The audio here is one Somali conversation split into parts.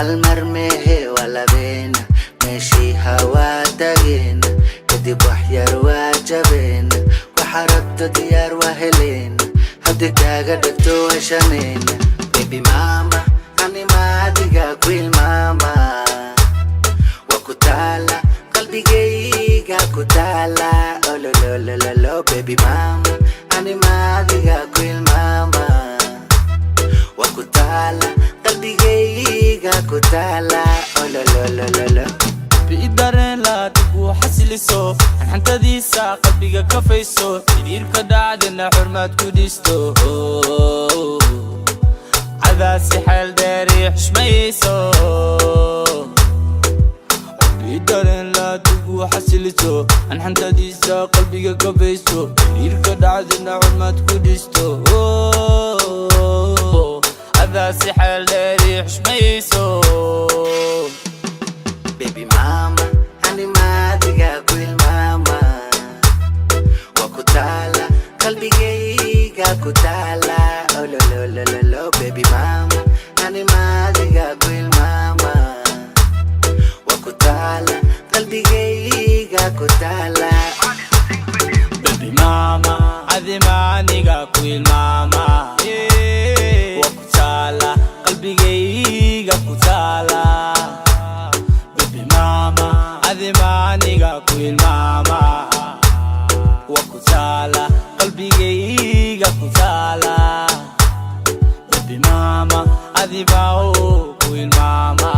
المرميه ولا بينا ماشي هوا تاجينا كدب وحيار واجبين وحربت ديار وهلين هديك قدرتو وشانين بيبي ماما أني ما ديقا كويل ماما وكتالا قلبي جيقا كتالا أولو لو لو لو لو بيبي ماما أني ما ديقا كويل ماما وكتالا قلبي جيقا كتالا أولو لو لو لو لو بيدارن لا تبو حسلسو أنت ديسا قلبك كفيسو يدير كدعدنا حرمات كوديستو عذا سحل داري حشميسو بيدارن لا تبو حسلسو أنت ديسا قلبك كفيسو يدير كدعدنا حرمات كوديستو عذا سحل داري حشميسو Baby mama, ani madiga kuil mama Wakutala, kalbi geiga kutala Oh lo lo lo lo lo baby mama Ani madiga kuil mama Wakutala, kalbi geiga kutala Baby mama, adi maniga kuil mama Wakutala, kalbi geiga kutala adi maniga kuil mama wakutala qalbigayga kutala baby mama adi bao kuil mama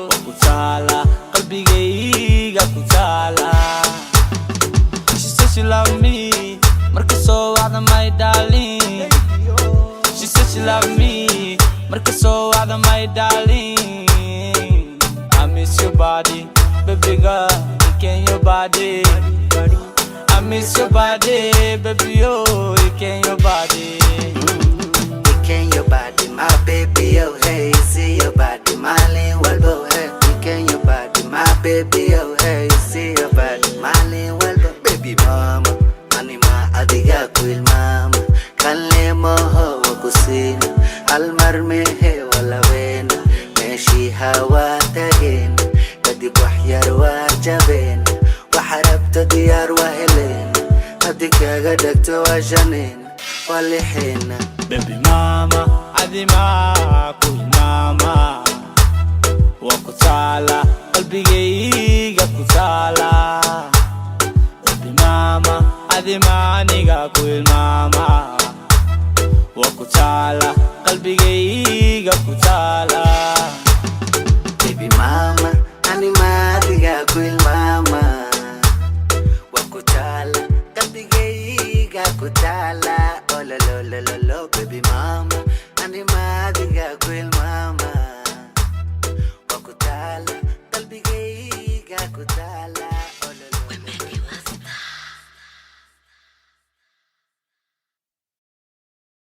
wakutala qalbigayga kutala She said she love me marka soo wacda my darling She said she love me marka soo wacda my darling I miss your body, baby girl, can your body I miss your body, baby, oh, can your body Can your body, my baby, oh, hey See your body, my lean walbo, hey Can your body, my baby, oh, hey See your body, my lean walbo Baby mama, anima adiga kuil mama Kalle moho wakusina Almarmehe wala wena ماشي هوا تاجين كدب وحيار واجبين وحربت ديار وهلين هديك قدك تواجنين واللحين Baby mama, adi ma kuil mama wakutala qalbigayga kutala Baby mama, adi maniga kuil mama wakutala qalbigayga kutala